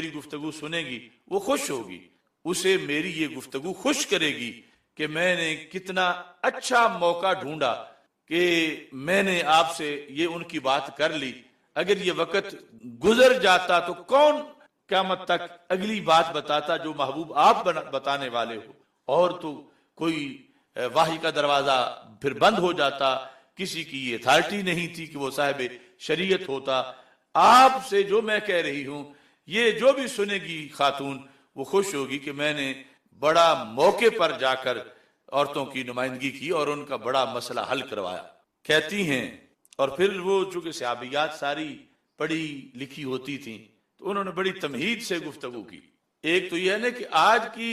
میری گفتگو سنے گی وہ خوش ہوگی، اسے میری یہ گفتگو خوش کرے گی کہ میں نے کتنا اچھا موقع ڈھونڈا کہ میں نے آپ سے یہ ان کی بات کر لی. اگر یہ وقت گزر جاتا تو کون قیامت تک اگلی بات بتاتا جو محبوب آپ بتانے والے ہو، اور تو کوئی وحی کا دروازہ پھر بند ہو جاتا، کسی کی یہ اتھارٹی نہیں تھی کہ وہ صاحب شریعت ہوتا. آپ سے جو میں کہہ رہی ہوں یہ جو بھی سنے گی خاتون وہ خوش ہوگی کہ میں نے بڑا موقع پر جا کر عورتوں کی نمائندگی کی اور ان کا بڑا مسئلہ حل کروایا. کہتی ہیں اور پھر وہ چونکہ صحابیات ساری پڑھی لکھی ہوتی تھیں تو انہوں نے بڑی تمہید سے گفتگو کی. ایک تو یہ ہے نا کہ آج کی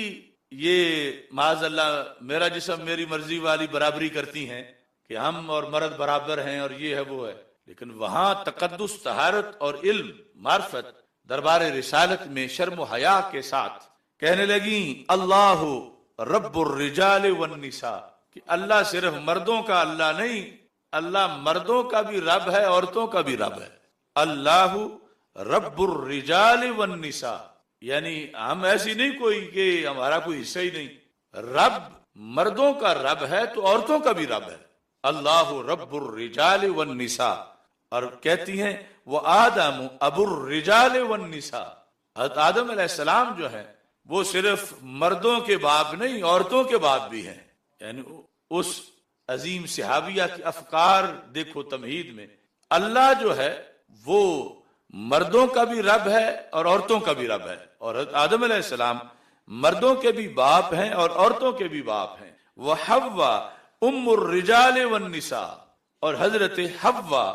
یہ معاذ اللہ میرا جسم میری مرضی والی برابری کرتی ہیں کہ ہم اور مرد برابر ہیں اور یہ ہے وہ ہے، لیکن وہاں تقدس، طہارت اور علم، معرفت، دربار رسالت میں شرم و حیا کے ساتھ کہنے لگیں اللہ رب الرجال والنساء، کہ اللہ صرف مردوں کا اللہ نہیں، اللہ مردوں کا بھی رب ہے، عورتوں کا بھی رب ہے. اللہ رب الرجال والنساء، یعنی ہم ایسی نہیں کوئی کہ ہمارا کوئی حصہ ہی نہیں، رب مردوں کا رب ہے تو عورتوں کا بھی رب ہے. اللہ رب الرجال والنساء. اور کہتی ہیں وہ آدم ابو الرجال والنساء، حضرت آدم علیہ السلام جو ہے وہ صرف مردوں کے باپ نہیں عورتوں کے باپ بھی ہیں. یعنی اس عظیم صحابیہ کی افکار دیکھو تمہید میں، اللہ جو ہے وہ مردوں کا بھی رب ہے اور عورتوں کا بھی رب ہے، اور حضرت آدم علیہ السلام مردوں کے بھی باپ ہیں اور عورتوں کے بھی باپ ہیں. وہ حوا ام الرجال والنساء، اور حضرت حوا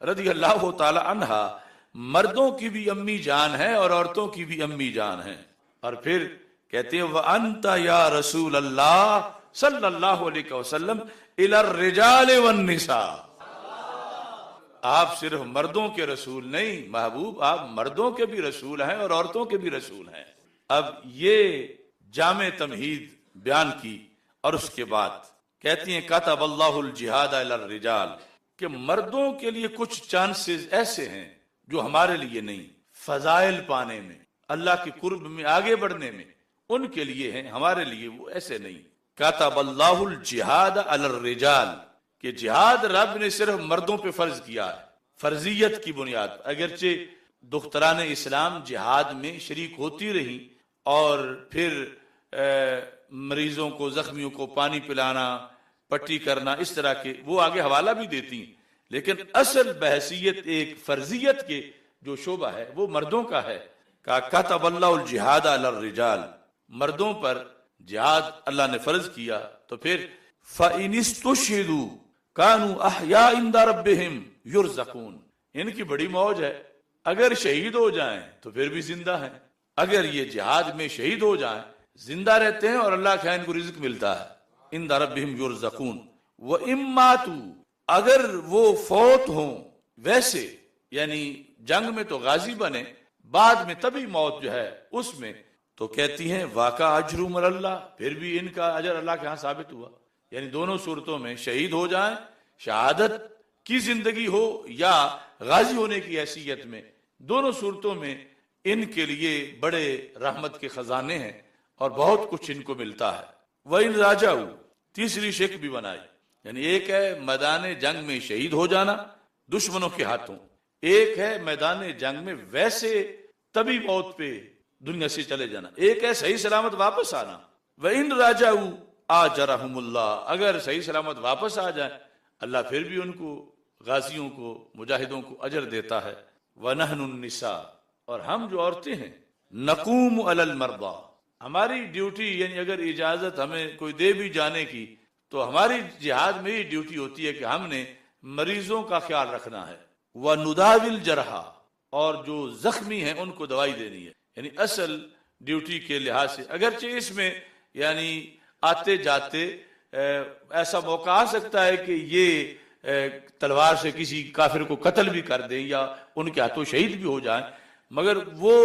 رضی اللہ تعالی عنہا مردوں کی بھی امی جان ہے اور عورتوں کی بھی امی جان ہے. اور پھر کہتے ہیں وَأَنْتَ يَا رسول اللہ صلی اللہ علیہ وسلم إِلَى الرِّجَالِ وَالنِّسَاءِ، آپ صرف مردوں کے رسول نہیں محبوب، آپ مردوں کے بھی رسول ہیں اور عورتوں کے بھی رسول ہیں. اب یہ جامع تمہید بیان کی اور اس کے بعد کہتی ہیں کتب اللہ الجہاد علی الرجال، کہ مردوں کے لیے کچھ چانسز ایسے ہیں جو ہمارے لیے نہیں، فضائل پانے میں، اللہ کے قرب میں آگے بڑھنے میں ان کے لیے ہیں، ہمارے لیے وہ ایسے نہیں. کتب اللہ الجہاد علی الرجال، کہ جہاد رب نے صرف مردوں پہ فرض کیا ہے فرضیت کی بنیاد پر. اگرچہ دختران اسلام جہاد میں شریک ہوتی رہی اور پھر مریضوں کو، زخمیوں کو پانی پلانا، پٹی کرنا، اس طرح کے وہ آگے حوالہ بھی دیتی ہیں، لیکن اصل بحثیت ایک فرضیت کے جو شعبہ ہے وہ مردوں کا ہے. کہ کتب اللہ الجہاد علی الرجال، مردوں پر جہاد اللہ نے فرض کیا. تو پھر فَإِنِ اسْتُشْهِدُوا كَانُوا أَحْيَاءَ عِنْدَ رَبِّهِمْ يُرْزَقُونَ، ان کی بڑی موج ہے، اگر شہید ہو جائیں تو پھر بھی زندہ ہیں، اگر یہ جہاد میں شہید ہو جائیں زندہ رہتے ہیں اور اللہ کے ان کو رزق ملتا ہے. عند ربهم يرزقون وَإِن مَاتُوا، اگر وہ فوت ہوں ویسے، یعنی جنگ میں تو غازی بنے، بعد میں تبھی موت جو ہے اس میں، تو کہتی ہیں واقع اجرم اللہ، پھر بھی ان کا اجر اللہ کے ہاں ثابت ہوا. یعنی دونوں صورتوں میں شہید ہو جائیں، شہادت کی زندگی ہو یا غازی ہونے کی حیثیت میں، دونوں صورتوں میں ان کے لیے بڑے رحمت کے خزانے ہیں اور بہت کچھ ان کو ملتا ہے. وَإِن رَاجَعُوا، تیسری شک بھی بنائی، یعنی ایک ہے میدان جنگ میں شہید ہو جانا دشمنوں کے ہاتھوں، ایک ہے میدان جنگ میں ویسے تبھی موت پہ دنیا سے چلے جانا، ایک ہے صحیح سلامت واپس آنا. وَإِن رَاجَعُوا آجرہم اللہ، اگر صحیح سلامت واپس آ جائیں اللہ پھر بھی ان کو، غازیوں کو، مجاہدوں کو اجر دیتا ہے. وَنَحْنُ النِّسَاء، اور ہم جو عورتیں ہیں، نقوم علی المرضى، ہماری ڈیوٹی، یعنی اگر اجازت ہمیں کوئی دے بھی جانے کی تو ہماری جہاد میں یہ ڈیوٹی ہوتی ہے کہ ہم نے مریضوں کا خیال رکھنا ہے. وَنُدَاوِي الْجَرْحَى، اور جو زخمی ہیں ان کو دوائی دینی ہے. یعنی اصل ڈیوٹی کے لحاظ سے، اگرچہ اس میں یعنی آتے جاتے ایسا موقع آ سکتا ہے کہ یہ تلوار سے کسی کافر کو قتل بھی کر دیں یا ان کے ہاتھوں شہید بھی ہو جائیں، مگر وہ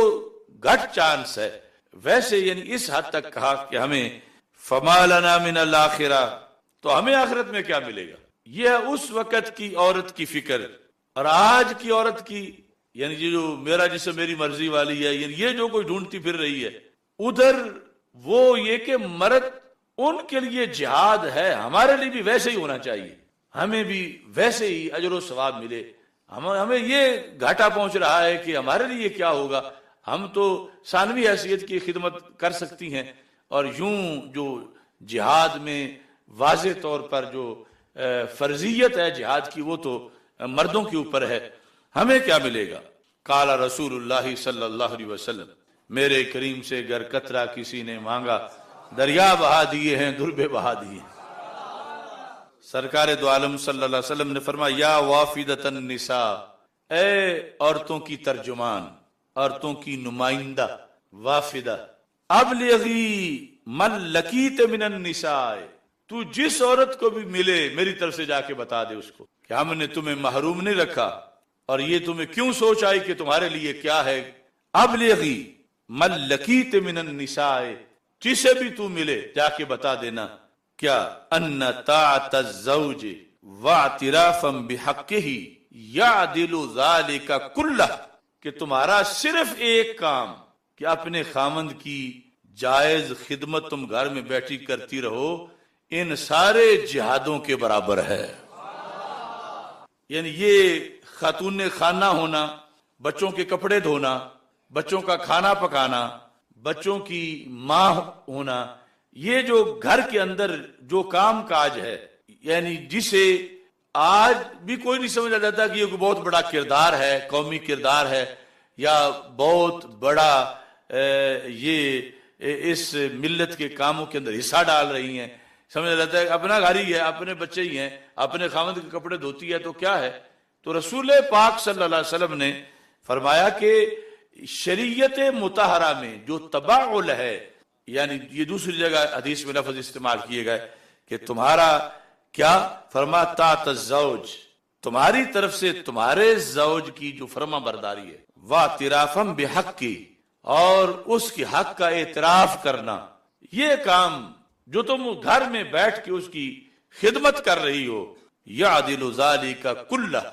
گھٹ چانس ہے. ویسے یعنی اس حد تک کہا کہ ہمیں فَمَا لَنَا مِنَ الْآخِرَةِ، تو ہمیں آخرت میں کیا ملے گا. یہ ہے اس وقت کی عورت کی فکر، اور آج کی عورت کی یعنی یہ جو میرا جسم میری مرضی والی ہے، یعنی یہ جو کوئی ڈھونڈتی پھر رہی ہے، ادھر وہ یہ کہ مرد ان کے لیے جہاد ہے، ہمارے لیے بھی ویسے ہی ہونا چاہیے، ہمیں بھی ویسے ہی اجر و ثواب ملے۔ ہمیں یہ گھاٹا پہنچ رہا ہے کہ ہمارے لیے کیا ہوگا، ہم تو ثانوی حیثیت کی خدمت کر سکتی ہیں، اور یوں جو جہاد میں واضح طور پر جو فرضیت ہے جہاد کی وہ تو مردوں کے اوپر ہے، ہمیں کیا ملے گا؟ قال رسول اللہ صلی اللہ علیہ وسلم، میرے کریم سے گر قطرہ کسی نے مانگا، دریا بہا دیے ہیں، دربے بہا دیے ہیں۔ سرکار دو عالم صلی اللہ علیہ وسلم نے فرمایا، یا وافدۃ النساء، اے عورتوں کی ترجمان، عورتوں کی نمائندہ، وافدہ، ابلغی من لقیت من النساء، تو جس عورت کو بھی ملے میری طرف سے جا کے بتا دے اس کو کہ ہم نے تمہیں محروم نہیں رکھا، اور یہ تمہیں کیوں سوچ آئی کہ تمہارے لیے کیا ہے۔ ابلغی من لقیت من النساء، جسے بھی تو ملے جا کے بتا دینا کیا، ان طاعت الزوج واعترافا بحقہ یعدل ذلک کلہ، کہ تمہارا صرف ایک کام کہ اپنے خاوند کی جائز خدمت تم گھر میں بیٹھی کرتی رہو، ان سارے جہادوں کے برابر ہے۔ یعنی یہ خاتون خانہ ہونا، بچوں کے کپڑے دھونا، بچوں کا کھانا پکانا، بچوں کی ماں ہونا، یہ جو گھر کے اندر جو کام کاج ہے، یعنی جسے آج بھی کوئی نہیں سمجھا جاتا کہ یہ کوئی بہت بڑا کردار ہے، قومی کردار ہے، یا بہت بڑا یہ اس ملت کے کاموں کے اندر حصہ ڈال رہی ہیں، سمجھا جاتا ہے اپنا گھر ہی ہے، اپنے بچے ہی ہیں، اپنے خاوند کے کپڑے دھوتی ہے تو کیا ہے۔ تو رسول پاک صلی اللہ علیہ وسلم نے فرمایا کہ شریعت مطہرہ میں جو تباعل ہے، یعنی یہ دوسری جگہ حدیث میں لفظ استعمال کیے گئے کہ تمہارا کیا، فرما طاعت الزوج، تمہاری طرف سے تمہارے زوج کی جو فرما برداری ہے، واعترافا بحق کی، اور اس کے حق کا اعتراف کرنا، یہ کام جو تم گھر میں بیٹھ کے اس کی خدمت کر رہی ہو، یعدل ذالک کلہ،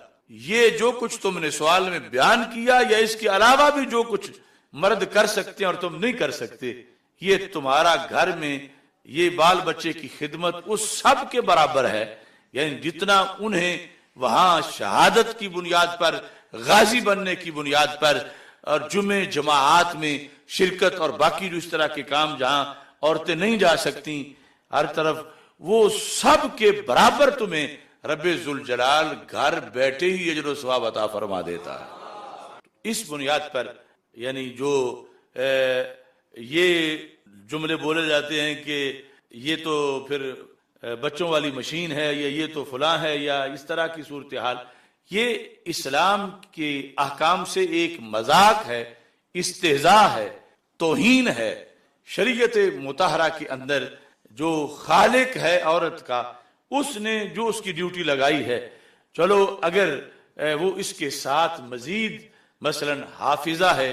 یہ جو کچھ تم نے سوال میں بیان کیا یا اس کے علاوہ بھی جو کچھ مرد کر سکتے ہیں اور تم نہیں کر سکتے، یہ تمہارا گھر میں یہ بال بچے کی خدمت اس سب کے برابر ہے۔ یعنی جتنا انہیں وہاں شہادت کی بنیاد پر، غازی بننے کی بنیاد پر، اور جمعے جماعات میں شرکت اور باقی جو اس طرح کے کام جہاں عورتیں نہیں جا سکتی ہر طرف، وہ سب کے برابر تمہیں رب ذوالجلال گھر بیٹھے ہی اجر و ثواب عطا فرما دیتا ہے۔ اس بنیاد پر یعنی جو یہ جملے بولے جاتے ہیں کہ یہ تو پھر بچوں والی مشین ہے، یا یہ تو فلاں ہے، یا اس طرح کی صورتحال، یہ اسلام کے احکام سے ایک مذاق ہے، استہزاء ہے، توہین ہے۔ شریعت مطہرہ کے اندر جو خالق ہے عورت کا، اس نے جو اس کی ڈیوٹی لگائی ہے، چلو اگر وہ اس کے ساتھ مزید مثلا حافظہ ہے،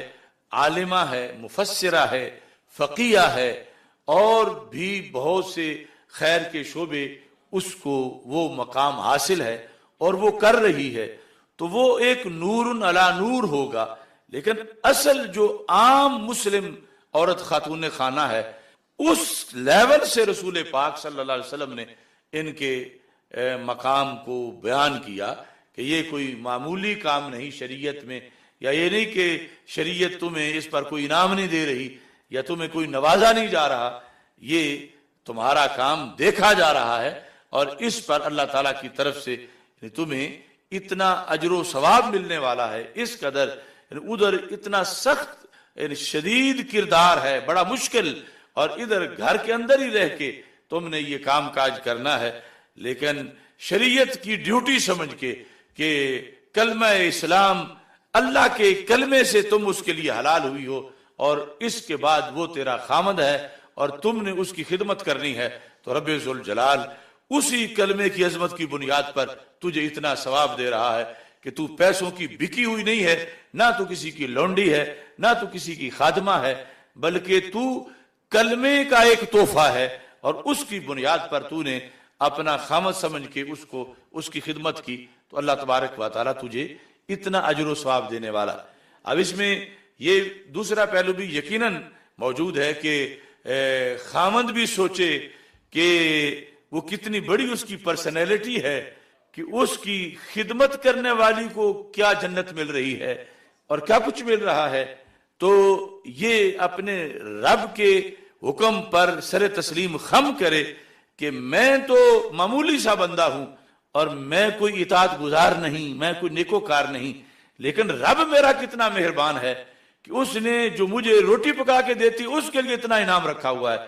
عالمہ ہے، مفسرہ ہے، فقیہ ہے، اور بھی بہت سے خیر کے شعبے، اس کو وہ مقام حاصل ہے اور وہ کر رہی ہے، تو وہ ایک نور علی نور ہوگا۔ لیکن اصل جو عام مسلم عورت خاتون خانہ ہے، اس لیول سے رسول پاک صلی اللہ علیہ وسلم نے ان کے مقام کو بیان کیا کہ یہ کوئی معمولی کام نہیں شریعت میں، یا یہ نہیں کہ شریعت تمہیں اس پر کوئی انعام نہیں دے رہی یا تمہیں کوئی نوازا نہیں جا رہا، یہ تمہارا کام دیکھا جا رہا ہے، اور اس پر اللہ تعالیٰ کی طرف سے تمہیں اتنا اجر و ثواب ملنے والا ہے۔ اس قدر ادھر اتنا سخت شدید کردار ہے، بڑا مشکل، اور ادھر گھر کے اندر ہی رہ کے تم نے یہ کام کاج کرنا ہے، لیکن شریعت کی ڈیوٹی سمجھ کے کہ کلمہ اسلام اللہ کے کلمے سے تم اس کے لیے حلال ہوئی ہو، اور اس کے بعد وہ تیرا خامد ہے اور تم نے اس کی خدمت کرنی ہے، تو رب ذوالجلال اسی کلمے کی عظمت کی بنیاد پر تجھے اتنا ثواب دے رہا ہے کہ تو پیسوں کی بکی ہوئی نہیں ہے، نہ تو کسی کی لونڈی ہے، نہ تو کسی کی خادمہ ہے، بلکہ تو کلمے کا ایک تحفہ ہے، اور اس کی بنیاد پر تو نے اپنا خامد سمجھ کے اس کی خدمت کی، تو اللہ تبارک و تعالیٰ تجھے اتنا اجر و ثواب دینے والا۔ اب اس میں یہ دوسرا پہلو بھی یقیناً موجود ہے کہ خامند بھی سوچے کہ وہ کتنی بڑی اس کی پرسنالٹی ہے کہ اس کی خدمت کرنے والی کو کیا جنت مل رہی ہے اور کیا کچھ مل رہا ہے، تو یہ اپنے رب کے حکم پر سر تسلیم خم کرے کہ میں تو معمولی سا بندہ ہوں اور میں کوئی اطاعت گزار نہیں، میں کوئی نیکوکار نہیں، لیکن رب میرا کتنا مہربان ہے کہ اس نے جو مجھے روٹی پکا کے دیتی اس کے لیے اتنا انعام رکھا ہوا ہے،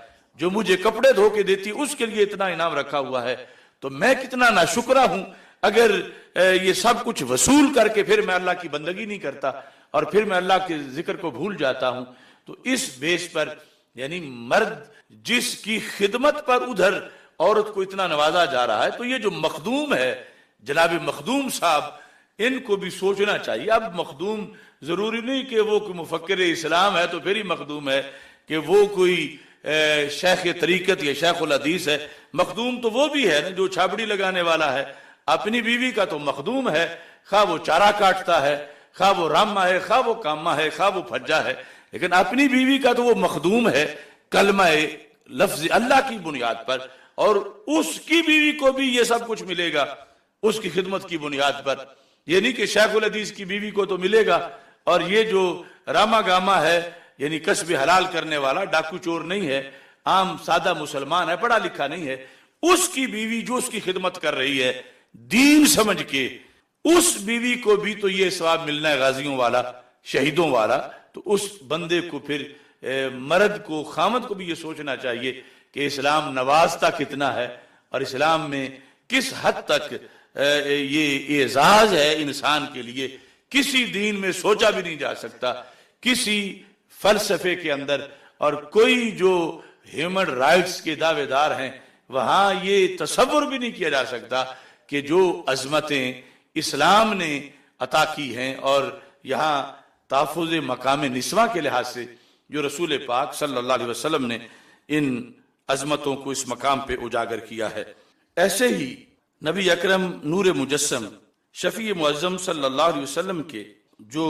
جو مجھے کپڑے دھو کے دیتی اس کے لیے اتنا انعام رکھا ہوا ہے، تو میں کتنا ناشکرہ ہوں اگر یہ سب کچھ وصول کر کے پھر میں اللہ کی بندگی نہیں کرتا اور پھر میں اللہ کے ذکر کو بھول جاتا ہوں۔ تو اس بیس پر یعنی مرد جس کی خدمت پر ادھر عورت کو اتنا نوازا جا رہا ہے، تو یہ جو مخدوم ہے جناب مخدوم صاحب، ان کو بھی سوچنا چاہیے۔ اب مخدوم ضروری نہیں کہ وہ کوئی مفکر اسلام ہے تو پھر ہی مخدوم ہے، کہ وہ کوئی شیخ طریقت یا شیخ الحدیث ہے۔ مخدوم تو وہ بھی ہے نا جو چھابڑی لگانے والا ہے، اپنی بیوی کا تو مخدوم ہے، خواہ وہ چارہ کاٹتا ہے، خواہ وہ راما ہے، خواہ وہ کاما ہے، خواہ وہ پھجا ہے، لیکن اپنی بیوی کا تو وہ مخدوم ہے کلمہ لفظ اللہ کی بنیاد پر، اور اس کی بیوی کو بھی یہ سب کچھ ملے گا اس کی خدمت کی بنیاد پر۔ یہ نہیں کہ شیخ الحدیث کی بیوی کو تو ملے گا اور یہ جو راما گاما ہے یعنی کسب حلال کرنے والا ڈاکو چور نہیں ہے، عام سادہ مسلمان ہے، پڑھا لکھا نہیں ہے، اس کی بیوی جو اس کی خدمت کر رہی ہے دین سمجھ کے، اس بیوی کو بھی تو یہ ثواب ملنا ہے غازیوں والا، شہیدوں والا۔ تو اس بندے کو پھر مرد کو، خامد کو بھی یہ سوچنا چاہیے کہ اسلام نوازتا کتنا ہے اور اسلام میں کس حد تک یہ اعزاز ہے انسان کے لیے، کسی دین میں سوچا بھی نہیں جا سکتا، کسی فلسفے کے اندر، اور کوئی جو ہیومن رائٹس کے دعوے دار ہیں وہاں یہ تصور بھی نہیں کیا جا سکتا کہ جو عظمتیں اسلام نے عطا کی ہیں اور یہاں تحفظ مقام نسواں کے لحاظ سے جو رسول پاک صلی اللہ علیہ وسلم نے ان عظمتوں کو اس مقام پہ اجاگر کیا ہے۔ ایسے ہی نبی اکرم نور مجسم شفیع معظم صلی اللہ علیہ وسلم کے جو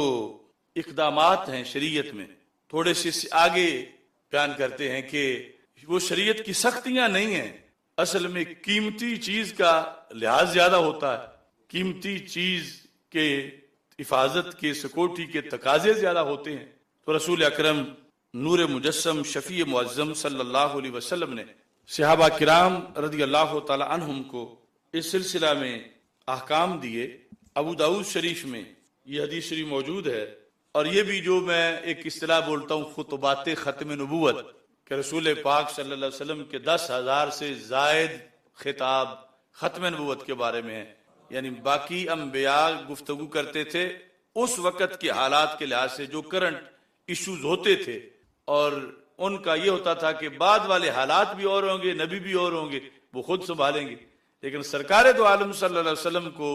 اقدامات ہیں شریعت میں، تھوڑے سے آگے بیان کرتے ہیں کہ وہ شریعت کی سختیاں نہیں ہیں، اصل میں قیمتی چیز کا لحاظ زیادہ ہوتا ہے، قیمتی چیز کے حفاظت کے سیکورٹی کے تقاضے زیادہ ہوتے ہیں۔ تو رسول اکرم نور مجسم شفیع معظم صلی اللہ علیہ وسلم نے صحابہ کرام رضی اللہ تعالی عنہم کو اس سلسلہ میں احکام دیے۔ ابو داؤد شریف میں یہ حدیث شریف موجود ہے، اور یہ بھی جو میں ایک اصطلاح بولتا ہوں خطبات ختم نبوت، کہ رسول پاک صلی اللہ علیہ وسلم کے 10,000 سے زائد خطاب ختم نبوت کے بارے میں ہے، یعنی باقی انبیاء گفتگو کرتے تھے اس وقت کے حالات کے لحاظ سے جو کرنٹ ایشوز ہوتے تھے، اور ان کا یہ ہوتا تھا کہ بعد والے حالات بھی اور ہوں گے، نبی بھی اور ہوں گے، وہ خود سنبھالیں گے، لیکن سرکار دو عالم صلی اللہ علیہ وسلم کو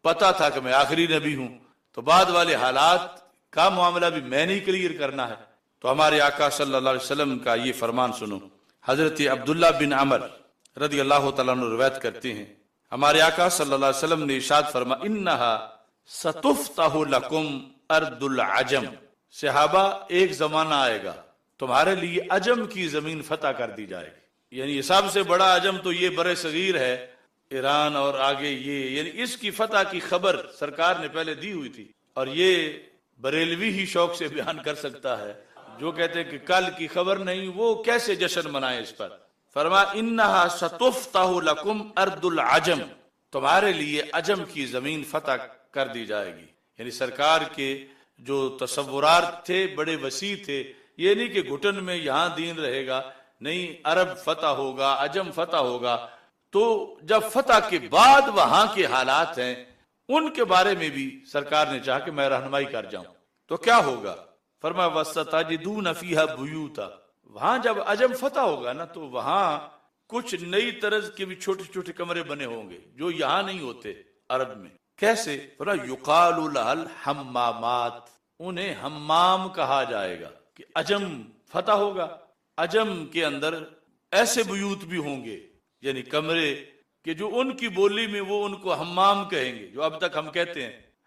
پتا تھا کہ میں آخری نبی ہوں، تو بعد والے حالات کا معاملہ بھی میں نہیں کلیئر کرنا ہے۔ تو ہمارے آقا صلی اللہ علیہ وسلم کا یہ فرمان سنو۔ حضرت عبداللہ بن عمر رضی اللہ تعالیٰ عنہ روایت کرتے ہیں، ہمارے آقا صلی اللہ علیہ وسلم نے ارشاد فرما انہا ستفتح لکم ارض العجم، صحابہ ایک زمانہ آئے گا تمہارے لیے عجم کی زمین فتح کر دی جائے گی، یعنی سب سے بڑا عجم تو یہ بر صغیر ہے، ایران اور آگے یہ، یعنی اس کی فتح کی خبر سرکار نے پہلے دی ہوئی تھی، اور یہ بریلوی ہی شوق سے بیان کر سکتا ہے، جو کہتے ہیں کہ کل کی خبر نہیں، وہ کیسے جشن منائے اس پر۔ فرما انہا ستفتح لکم ارض العجم، تمہارے لیے عجم کی زمین فتح کر دی جائے گی، یعنی سرکار کے جو تصورات تھے بڑے وسیع تھے، یہ نہیں کہ گھٹن میں یہاں دین رہے گا، نہیں، عرب فتح ہوگا، عجم فتح ہوگا۔ تو جب فتح کے بعد وہاں کے حالات ہیں ان کے بارے میں بھی سرکار نے چاہا کہ میں رہنمائی کر جاؤں، تو کیا ہوگا؟ فرمایا وَسَتَجِدُونَ فِيهَا بُيُوتًا، وہاں جب عجم فتح ہوگا نا تو وہاں کچھ نئی طرز کے بھی چھوٹے چھوٹے کمرے بنے ہوں گے جو یہاں نہیں ہوتے عرب میں۔ کیسے؟ فرمایا یُقَالُ لَهَا الْحَمَّامَاتِ، انہیں حمام کہا جائے گا، کہ عجم فتح ہوگا، عجم کے اندر ایسے بیوت بھی ہوں گے، یعنی کمرے کہ جو ان کی بولی میں وہ ان کو حمام کہیں گے، جو اب تک ہم کہتے ہیں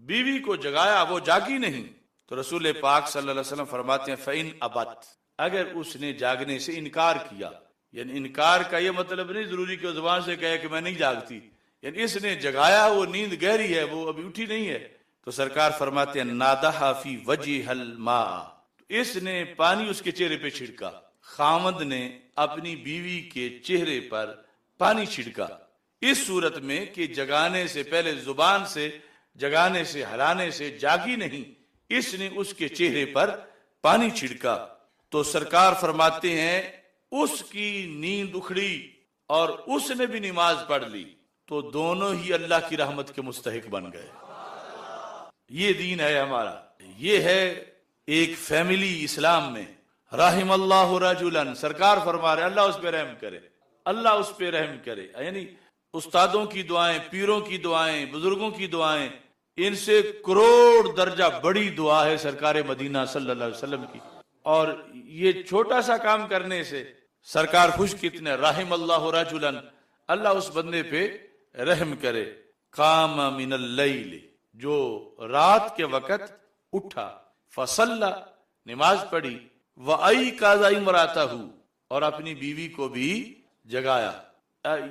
بیوی کو جگایا، وہ جاگی نہیں، تو رسول پاک صلی اللہ علیہ وسلم فرماتے ہیں فَإِنْ أَبَتْ، اگر اس نے جاگنے سے انکار کیا، یعنی انکار کا یہ مطلب نہیں ضروری کہ وہ زبان سے کہے کہ میں نہیں جاگتی، یعنی اس نے جگایا، وہ نیند گہری ہے، وہ ابھی اٹھی نہیں ہے، تو سرکار فرماتے ہیں نادھا فی وجہ الماء، اس نے پانی اس کے چہرے پہ چھڑکا، خاوند نے اپنی بیوی کے چہرے پر پانی چھڑکا، اس صورت میں کہ جگانے سے پہلے زبان سے جگانے سے ہلانے سے جاگی نہیں، اس نے اس کے چہرے پر پانی چھڑکا، تو سرکار فرماتے ہیں اس کی نیند اکھڑی اور اس نے بھی نماز پڑھ لی، تو دونوں ہی اللہ کی رحمت کے مستحق بن گئے۔ یہ دین ہے ہمارا، یہ ہے ایک فیملی اسلام میں۔ رحم اللہ رجلا، سرکار فرما رہے اللہ اس پہ رحم کرے، اللہ اس پہ رحم کرے، یعنی استادوں کی دعائیں، پیروں کی دعائیں، بزرگوں کی دعائیں، ان سے کروڑ درجہ بڑی دعا ہے سرکار مدینہ صلی اللہ علیہ وسلم کی، اور یہ چھوٹا سا کام کرنے سے سرکار خوش کتنے، رحم اللہ رجلا، اللہ اس بندے پہ رحم کرے، قام من اللیل، جو رات کے وقت اٹھا، فصلی، نماز پڑھی، وَأَيْقَظَ امْرَأَتَهُ، اور اپنی بیوی کو بھی جگایا۔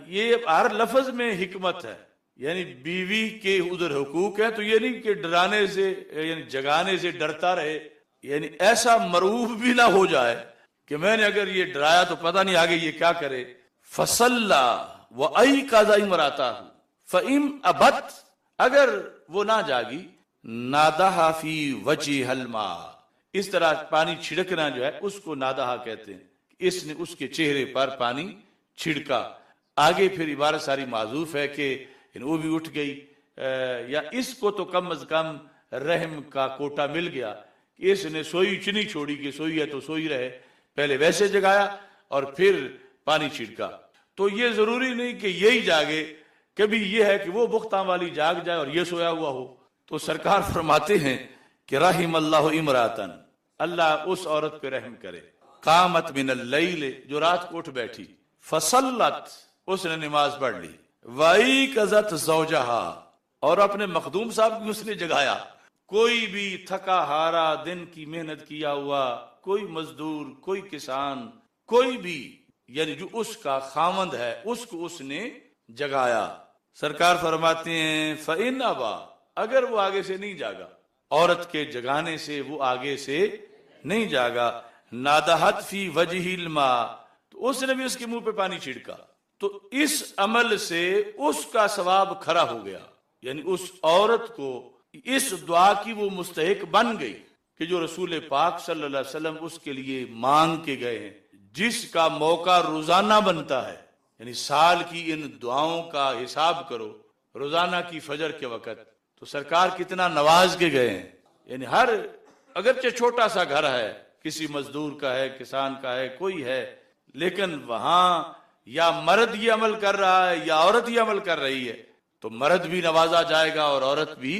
یہ ہر لفظ میں حکمت ہے، یعنی بیوی کے ادھر حقوق ہے، تو یہ نہیں کہ ڈرانے سے یعنی جگانے سے ڈرتا رہے، یعنی ایسا مرعوب بھی نہ ہو جائے کہ میں نے اگر یہ ڈرایا تو پتہ نہیں آگے یہ کیا کرے۔ فصلی وَأَيْقَظَ امْرَأَتَهُ فَإِنْ أَبَتْ، اگر وہ نہ جاگی، نادھا فی وجہ الماء، اس طرح پانی چھڑکنا جو ہے اس کو نادھا کہتے ہیں، اس نے اس کے چہرے پر پانی چھڑکا۔ آگے پھر عبارت ساری معذوف ہے کہ وہ بھی اٹھ گئی، یا اس کو تو کم از کم رحم کا کوٹا مل گیا کہ اس نے سوئی چنی چھوڑی کہ سوئی ہے تو سوئی رہے، پہلے ویسے جگایا اور پھر پانی چھڑکا۔ تو یہ ضروری نہیں کہ یہی جاگے، کبھی یہ ہے کہ وہ بختاں والی جاگ جائے اور یہ سویا ہوا ہو، تو سرکار فرماتے ہیں کہ رحم اللہ امراتن، اللہ اس عورت پہ رحم کرے، قامت من اللیل، جو رات کو اٹھ بیٹھی، فصلت، اس نے نماز پڑھ لی، وَأَيْقَظَتْ زَوْجَهَا، اور اپنے مخدوم صاحب کی اس نے جگایا۔ کوئی بھی تھکا ہارا دن کی محنت کیا ہوا، کوئی مزدور، کوئی کسان، کوئی بھی یعنی جو اس کا خاوند ہے، اس کو اس نے جگایا۔ سرکار فرماتے ہیں فَإِنْ أَبَى، اگر وہ آگے سے نہیں جاگا، عورت کے جگانے سے وہ آگے سے نہیں جاگا، نادحت فی وجہ الماء، تو اس نے بھی اس کے منہ پہ پانی چھڑکا، تو اس عمل سے اس کا ثواب کھڑا ہو گیا، یعنی اس عورت کو اس دعا کی وہ مستحق بن گئی کہ جو رسول پاک صلی اللہ علیہ وسلم اس کے لیے مانگ کے گئے ہیں، جس کا موقع روزانہ بنتا ہے، یعنی سال کی ان دعاؤں کا حساب کرو، روزانہ کی فجر کے وقت، تو سرکار کتنا نواز کے گئے ہیں، یعنی ہر اگرچہ چھوٹا سا گھر ہے، کسی مزدور کا ہے، کسان کا ہے، کوئی ہے، لیکن وہاں یا مرد یہ عمل کر رہا ہے یا عورت یہ عمل کر رہی ہے، تو مرد بھی نوازا جائے گا اور عورت بھی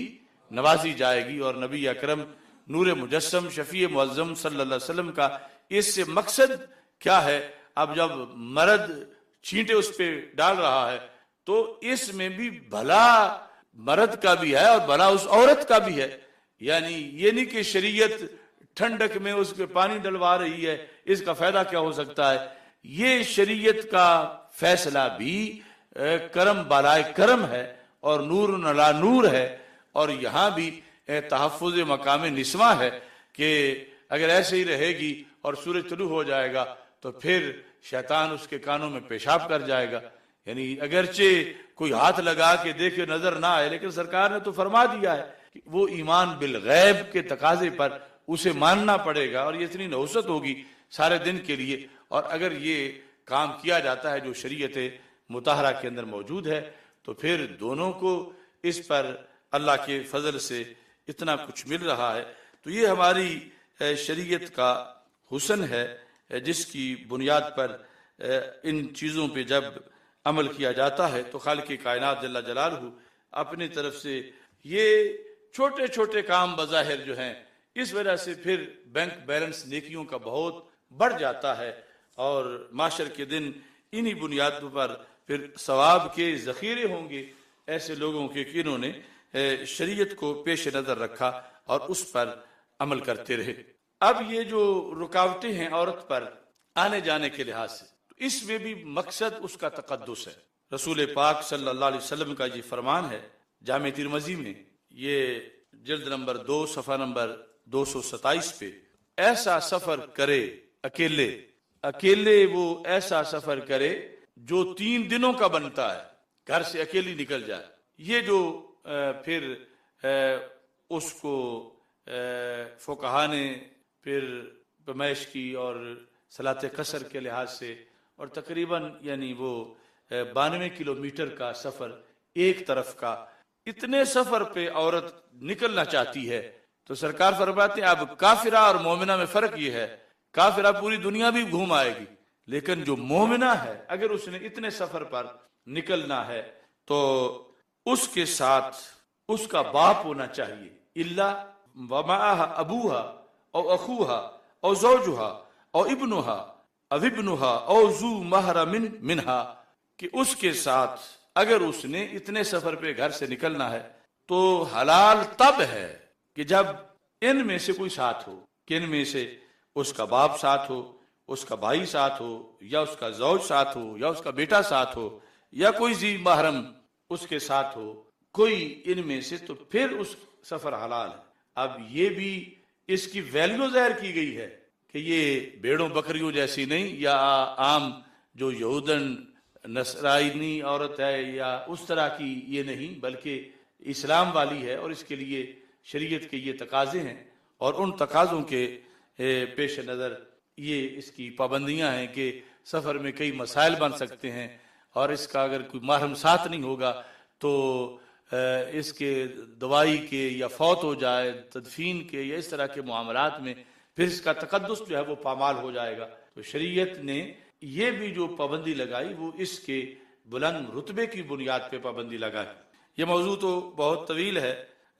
نوازی جائے گی۔ اور نبی اکرم نور مجسم شفیع معظم صلی اللہ علیہ وسلم کا اس سے مقصد کیا ہے؟ اب جب مرد چینٹے اس پہ ڈال رہا ہے تو اس میں بھی بھلا مرد کا بھی ہے اور بھلا اس عورت کا بھی ہے، یعنی یہ نہیں کہ شریعت ٹھنڈک میں اس پہ پانی ڈلوا رہی ہے، اس کا فائدہ کیا ہو سکتا ہے؟ یہ شریعت کا فیصلہ بھی کرم بالائے کرم ہے اور نور علی نور ہے، اور یہاں بھی تحفظ مقام نسواں ہے کہ اگر ایسے ہی رہے گی اور سورج طلوع ہو جائے گا تو پھر شیطان اس کے کانوں میں پیشاب کر جائے گا، یعنی اگرچہ کوئی ہاتھ لگا کے دیکھے نظر نہ آئے، لیکن سرکار نے تو فرما دیا ہے کہ وہ ایمان بالغیب کے تقاضے پر اسے ماننا پڑے گا، اور یہ اتنی نحوست ہوگی سارے دن کے لیے۔ اور اگر یہ کام کیا جاتا ہے جو شریعت مطہرہ کے اندر موجود ہے تو پھر دونوں کو اس پر اللہ کے فضل سے اتنا کچھ مل رہا ہے۔ تو یہ ہماری شریعت کا حسن ہے جس کی بنیاد پر ان چیزوں پہ جب عمل کیا جاتا ہے تو خالق کائنات جل جلالہ اپنی طرف سے یہ چھوٹے چھوٹے کام بظاہر جو ہیں اس وجہ سے پھر بینک بیلنس نیکیوں کا بہت بڑھ جاتا ہے، اور معاشر کے دن انہی بنیادوں پر پھر ثواب کے ذخیرے ہوں گے ایسے لوگوں کے کہ انہوں نے شریعت کو پیش نظر رکھا اور اس پر عمل کرتے رہے۔ اب یہ جو رکاوٹیں ہیں عورت پر آنے جانے کے لحاظ سے، اس میں بھی مقصد اس کا تقدس ہے۔ رسول پاک صلی اللہ علیہ وسلم کا یہ فرمان ہے جامع ترمذی میں، یہ جلد نمبر 2 صفحہ نمبر 227 پہ، ایسا سفر کرے اکیلے وہ ایسا سفر کرے جو 3 دنوں کا بنتا ہے، گھر سے اکیلی نکل جائے۔ یہ جو پھر اس کو فقہا نے پھر پیمائش کی اور صلاۃ قصر کے لحاظ سے، اور تقریباً یعنی وہ 92 کلومیٹر کا سفر ایک طرف کا، اتنے سفر پہ عورت نکلنا چاہتی ہے تو سرکار فرماتے ہیں اب کافرہ اور مومنہ میں فرق یہ ہے، کافرہ پوری دنیا بھی گھوم آئے گی، لیکن جو مومنہ ہے اگر اس نے اتنے سفر پر نکلنا ہے تو اس کے ساتھ اس کا باپ ہونا چاہیے، الا ومعها ابوها او اخوها او زوجها او ابنها او ابنها او ذو محرم منها، کہ اس کے ساتھ اگر اس نے اتنے سفر پہ گھر سے نکلنا ہے تو حلال تب ہے کہ جب ان میں سے کوئی ساتھ ہو، کہ ان میں سے اس کا باپ ساتھ ہو، اس کا بھائی ساتھ ہو، یا اس کا زوج ساتھ ہو، یا اس کا بیٹا ساتھ ہو، یا کوئی ذی محرم اس کے ساتھ ہو، کوئی ان میں سے، تو پھر اس سفر حلال ہے۔ اب یہ بھی اس کی ویلیو ظاہر کی گئی ہے کہ یہ بھیڑوں بکریوں جیسی نہیں، یا عام جو یہودن نصرانی عورت ہے یا اس طرح کی یہ نہیں، بلکہ اسلام والی ہے، اور اس کے لیے شریعت کے یہ تقاضے ہیں، اور ان تقاضوں کے پیش نظر یہ اس کی پابندیاں ہیں کہ سفر میں کئی مسائل بن سکتے ہیں، اور اس کا اگر کوئی محرم ساتھ نہیں ہوگا تو اس کے دوائی کے یا فوت ہو جائے، تدفین کے یا اس طرح کے معاملات میں پھر اس کا تقدس جو ہے وہ پامال ہو جائے گا۔ تو شریعت نے یہ بھی جو پابندی لگائی وہ اس کے بلند رتبے کی بنیاد پہ پابندی لگائی۔ یہ موضوع تو بہت طویل ہے،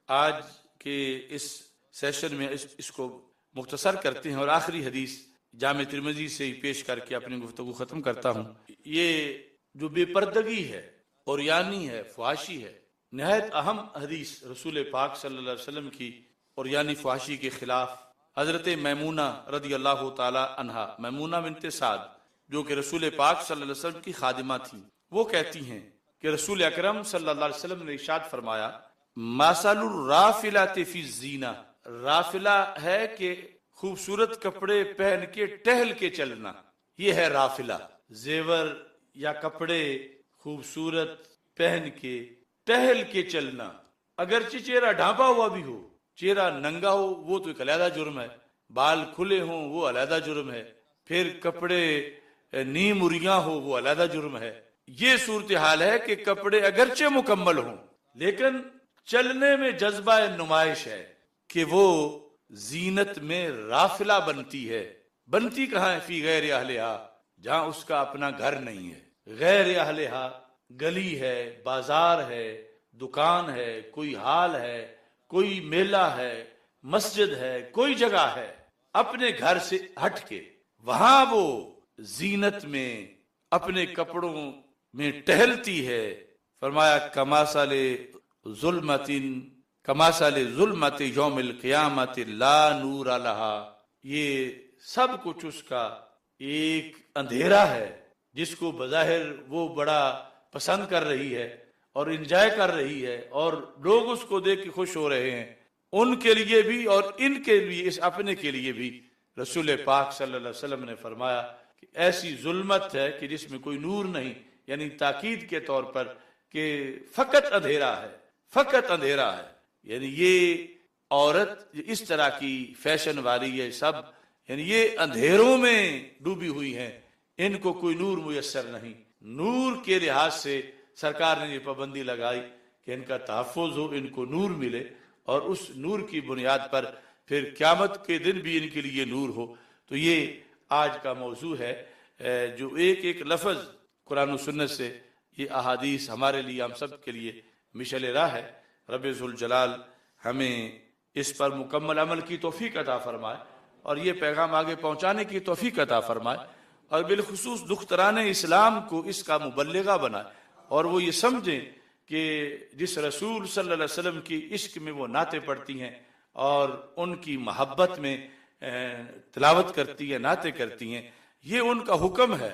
آج کے اس سیشن میں اس کو مختصر کرتے ہیں، اور آخری حدیث جامع ترمذی سے ہی پیش کر کے اپنی گفتگو ختم کرتا ہوں۔ یہ جو بے پردگی ہے، عریانی ہے، فحاشی ہے، نہایت اہم حدیث رسول پاک صلی اللہ علیہ وسلم کی عریانی فحاشی کے خلاف حضرت میمونہ رضی اللہ تعالی عنہا، میمونہ بنت سعد، جو کہ رسول پاک صلی اللہ علیہ وسلم کی خادمہ تھی، وہ کہتی ہیں کہ رسول اکرم صلی اللہ علیہ وسلم نے ارشاد فرمایا مثل الرافلۃ فی الزینہ، رافلہ ہے کہ خوبصورت کپڑے پہن کے ٹہل کے چلنا، یہ ہے رافلہ، زیور یا کپڑے خوبصورت پہن کے ٹہل کے چلنا، اگرچہ چہرہ ڈھانپا ہوا بھی ہو، چہرہ ننگا ہو وہ تو ایک علیحدہ جرم ہے، بال کھلے ہوں وہ علیحدہ جرم ہے، پھر کپڑے نیم اریاں ہو وہ علیحدہ جرم ہے۔ یہ صورتحال ہے کہ کپڑے اگرچہ مکمل ہوں لیکن چلنے میں جذبہ نمائش ہے کہ وہ زینت میں رافلہ بنتی ہے۔ بنتی کہاں ہے؟ فی غیر اہلہا، جہاں اس کا اپنا گھر نہیں ہے، غیر اہلہا، گلی ہے، بازار ہے، دکان ہے، کوئی ہال ہے، کوئی میلہ ہے، مسجد ہے، کوئی جگہ ہے اپنے گھر سے ہٹ کے، وہاں وہ زینت میں اپنے کپڑوں میں ٹہلتی ہے۔ فرمایا کماثل ظلمت یوم القیامت لا نور لہا، یہ سب کچھ اس کا ایک اندھیرا ہے جس کو بظاہر وہ بڑا پسند کر رہی ہے اور انجوائے کر رہی ہے، اور لوگ اس کو دیکھ کے خوش ہو رہے ہیں، ان کے لیے بھی اور ان کے لیے، اس اپنے کے لیے بھی رسول پاک صلی اللہ علیہ وسلم نے فرمایا کہ ایسی ظلمت ہے کہ جس میں کوئی نور نہیں، یعنی تاکید کے طور پر کہ فقط اندھیرا ہے، فقط اندھیرا ہے۔ یعنی یہ عورت اس طرح کی فیشن والی یہ سب، یعنی یہ اندھیروں میں ڈوبی ہوئی ہیں، ان کو کوئی نور میسر نہیں۔ نور کے لحاظ سے سرکار نے یہ پابندی لگائی کہ ان کا تحفظ ہو، ان کو نور ملے، اور اس نور کی بنیاد پر پھر قیامت کے دن بھی ان کے لیے نور ہو۔ تو یہ آج کا موضوع ہے، جو ایک ایک لفظ قرآن و سنت سے، یہ احادیث ہمارے لیے، ہم سب کے لیے مشعل راہ ہے۔ رب ذوالجلال ہمیں اس پر مکمل عمل کی توفیق عطا فرمائے، اور یہ پیغام آگے پہنچانے کی توفیق عطا فرمائے، اور بالخصوص دختران اسلام کو اس کا مبلغہ بنائے، اور وہ یہ سمجھیں کہ جس رسول صلی اللہ علیہ وسلم کی عشق میں وہ نعتیں پڑھتی ہیں اور ان کی محبت میں تلاوت کرتی ہیں، نعتیں کرتی ہیں، یہ ان کا حکم ہے